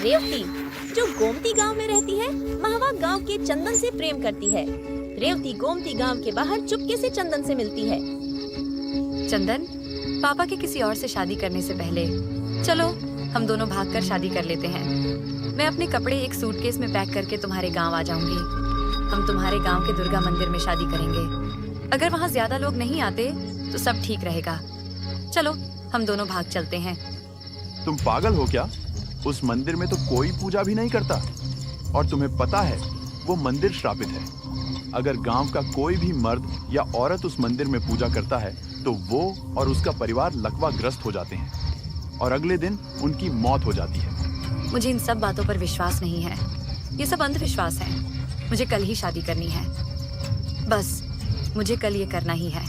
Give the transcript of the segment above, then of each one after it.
रेवती जो गोमती गांव में रहती है, महवा गांव के चंदन से प्रेम करती है। रेवती गोमती गांव के बाहर चुपके से चंदन से मिलती है। चंदन, पापा के किसी और से शादी करने से पहले चलो हम दोनों भागकर शादी कर लेते हैं। मैं अपने कपड़े एक सूटकेस में पैक करके तुम्हारे गांव आ जाऊंगी। हम तुम्हारे गांव के दुर्गा मंदिर में शादी करेंगे। अगर वहाँ ज्यादा लोग नहीं आते तो सब ठीक रहेगा। चलो हम दोनों भाग चलते हैं। तुम पागल हो क्या? उस मंदिर में तो कोई पूजा भी नहीं करता और तुम्हें पता है वो मंदिर श्रापित है। अगर गांव का कोई भी मर्द या औरत उस मंदिर में पूजा करता है तो वो और उसका परिवार लकवाग्रस्त हो जाते हैं और अगले दिन उनकी मौत हो जाती है। मुझे इन सब बातों पर विश्वास नहीं है। ये सब अंधविश्वास है। मुझे कल ही शादी करनी है। बस मुझे कल ये करना ही है।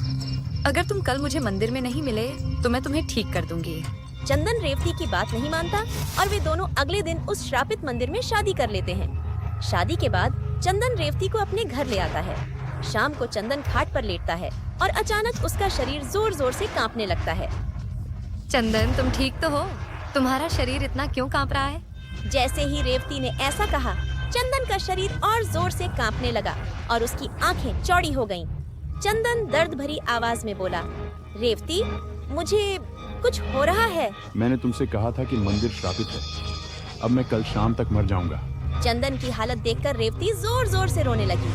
अगर तुम कल मुझे मंदिर में नहीं मिले तो मैं तुम्हें ठीक कर दूंगी। चंदन रेवती की बात नहीं मानता और वे दोनों अगले दिन उस श्रापित मंदिर में शादी कर लेते हैं। शादी के बाद चंदन रेवती को अपने घर ले आता है। शाम को चंदन खाट पर लेटता है और अचानक उसका शरीर जोर जोर से कांपने लगता है। चंदन, तुम ठीक तो हो? तुम्हारा शरीर इतना क्यों कांप रहा है? जैसे ही रेवती ने ऐसा कहा, चंदन का शरीर और जोर से कांपने लगा और उसकी आंखें चौड़ी हो गईं। चंदन दर्द भरी आवाज में बोला, रेवती, मुझे कुछ हो रहा है। मैंने तुमसे कहा था कि मंदिर श्रापित है। अब मैं कल शाम तक मर जाऊंगा। चंदन की हालत देखकर रेवती जोर जोर से रोने लगी।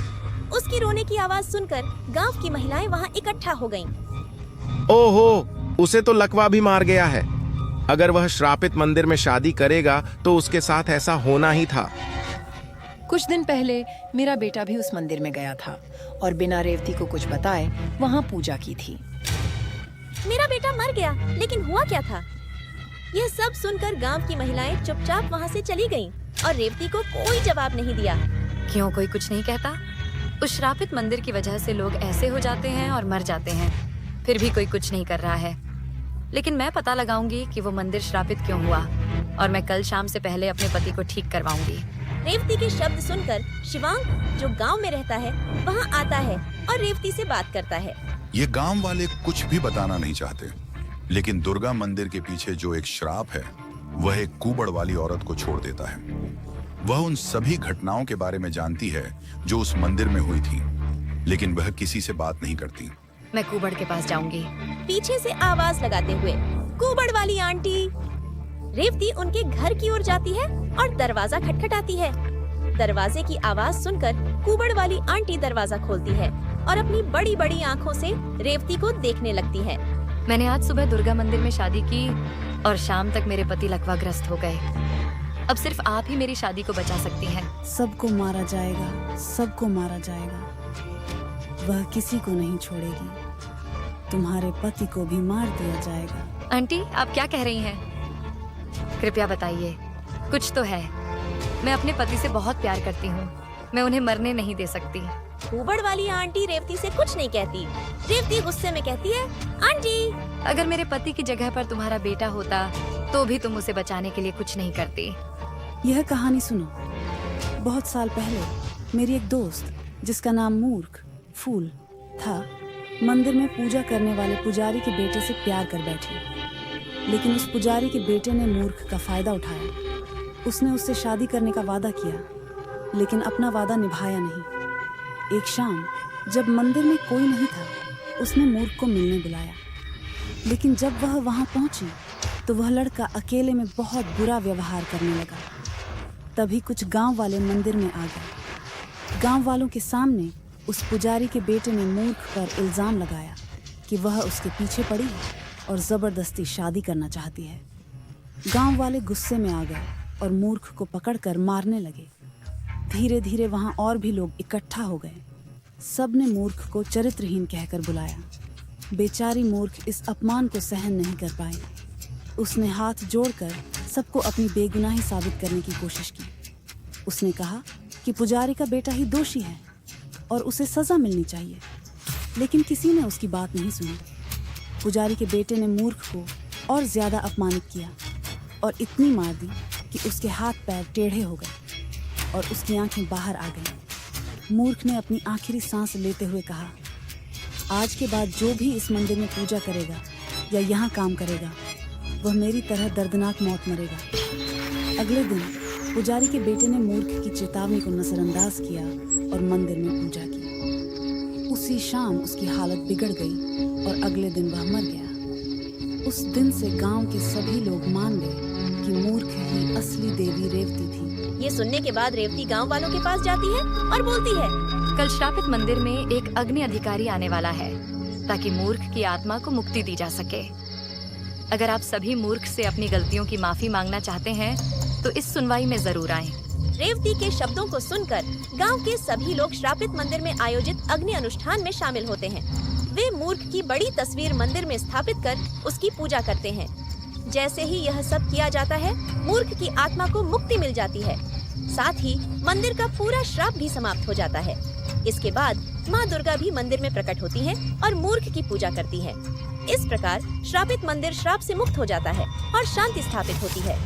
उसकी रोने की आवाज सुनकर गांव की महिलाएं वहां इकट्ठा हो गईं। ओहो, उसे तो लकवा भी मार गया है। अगर वह श्रापित मंदिर में शादी करेगा तो उसके साथ ऐसा होना ही था। कुछ दिन पहले मेरा बेटा भी उस मंदिर में गया था और बिना रेवती को कुछ बताए वहाँ पूजा की थी। मेरा बेटा मर गया, लेकिन हुआ क्या था? यह सब सुनकर गांव की महिलाएं चुपचाप वहां से चली गईं और रेवती को कोई जवाब नहीं दिया। क्यों कोई कुछ नहीं कहता? उस श्रापित मंदिर की वजह से लोग ऐसे हो जाते हैं और मर जाते हैं, फिर भी कोई कुछ नहीं कर रहा है। लेकिन मैं पता लगाऊंगी कि वो मंदिर श्रापित क्यों हुआ और मैं कल शाम से पहले अपने पति को ठीक करवाऊंगी। रेवती के शब्द सुनकर शिवांग, जो गांव में रहता है, वहां आता है और रेवती से बात करता है। ये गांव वाले कुछ भी बताना नहीं चाहते, लेकिन दुर्गा मंदिर के पीछे जो एक श्राप है वह एक कुबड़ वाली औरत को छोड़ देता है। वह उन सभी घटनाओं के बारे में जानती है जो उस मंदिर में हुई थी, लेकिन वह किसी से बात नहीं करती। मैं कुबड़ के पास जाऊंगी। पीछे से आवाज लगाते हुए, कुबड़ वाली आंटी। रेवती उनके घर की ओर जाती है और दरवाजा खटखटाती है। दरवाजे की आवाज सुनकर कुबड़ वाली आंटी दरवाजा खोलती है और अपनी बड़ी बड़ी आंखों से रेवती को देखने लगती है। मैंने आज सुबह दुर्गा मंदिर में शादी की और शाम तक मेरे पति लकवाग्रस्त हो गए। अब सिर्फ आप ही मेरी शादी को बचा सकती हैं। सबको मारा जाएगा, सबको मारा जाएगा। वह किसी को नहीं छोड़ेगी। तुम्हारे पति को भी मार दिया जाएगा। आंटी, आप क्या कह रही हैं? कृपया बताइए, कुछ तो है। मैं अपने पति से बहुत प्यार करती हूँ। मैं उन्हें मरने नहीं दे सकती। कुबड़ वाली आंटी रेवती से कुछ नहीं कहती। रेवती गुस्से में कहती है, आंटी, अगर मेरे पति की जगह पर तुम्हारा बेटा होता तो भी तुम उसे बचाने के लिए कुछ नहीं करती। यह कहानी सुनो। बहुत साल पहले मेरी एक दोस्त, जिसका नाम मूर्ख फूल था, मंदिर में पूजा करने वाले पुजारी के बेटे से प्यार कर बैठी। लेकिन उस पुजारी के बेटे ने मूर्ख का फायदा उठाया। उसने उससे शादी करने का वादा किया, लेकिन अपना वादा निभाया नहीं। एक शाम जब मंदिर में कोई नहीं था, उसने मूर्ख को मिलने बुलाया। लेकिन जब वह वहां पहुंची तो वह लड़का अकेले में बहुत बुरा व्यवहार करने लगा। तभी कुछ गांव वाले मंदिर में आ गए। गांव वालों के सामने उस पुजारी के बेटे ने मूर्ख पर इल्जाम लगाया कि वह उसके पीछे पड़ी है और जबरदस्ती शादी करना चाहती है। गांव वाले गुस्से में आ गए और मूर्ख को पकड़कर मारने लगे। धीरे धीरे वहां और भी लोग इकट्ठा हो गए। सब ने मूर्ख को चरित्रहीन कहकर बुलाया। बेचारी मूर्ख इस अपमान को सहन नहीं कर पाई। उसने हाथ जोड़कर सबको अपनी बेगुनाही साबित करने की कोशिश की। उसने कहा कि पुजारी का बेटा ही दोषी है और उसे सजा मिलनी चाहिए, लेकिन किसी ने उसकी बात नहीं सुनी। पुजारी के बेटे ने मूर्ख को और ज्यादा अपमानित किया और इतनी मार दी कि उसके हाथ पैर टेढ़े हो गए और उसकी आंखें बाहर आ गईं। मूर्ख ने अपनी आखिरी सांस लेते हुए कहा, आज के बाद जो भी इस मंदिर में पूजा करेगा या यहाँ काम करेगा, वह मेरी तरह दर्दनाक मौत मरेगा। अगले दिन पुजारी के बेटे ने मूर्ख की चेतावनी को नजरअंदाज किया और मंदिर में पूजा की। उसी शाम उसकी हालत बिगड़ गई और अगले दिन वह मर गया। उस दिन से गांव के सभी लोग मान गए कि मूर्ख ही असली देवी रेवती थी। ये सुनने के बाद रेवती गांव वालों के पास जाती है और बोलती है, कल श्रापित मंदिर में एक अग्नि अधिकारी आने वाला है ताकि मूर्ख की आत्मा को मुक्ति दी जा सके। अगर आप सभी मूर्ख से अपनी गलतियों की माफी मांगना चाहते हैं तो इस सुनवाई में जरूर आएं। रेवती के शब्दों को सुनकर गांव के सभी लोग श्रापित मंदिर में आयोजित अग्नि अनुष्ठान में शामिल होते हैं। वे मूर्ख की बड़ी तस्वीर मंदिर में स्थापित कर उसकी पूजा करते हैं। जैसे ही यह सब किया जाता है, मूर्ख की आत्मा को मुक्ति मिल जाती है। साथ ही मंदिर का पूरा श्राप भी समाप्त हो जाता है। इसके बाद माँ दुर्गा भी मंदिर में प्रकट होती हैं और मूर्ख की पूजा करती हैं। इस प्रकार श्रापित मंदिर श्राप से मुक्त हो जाता है और शांति स्थापित होती है।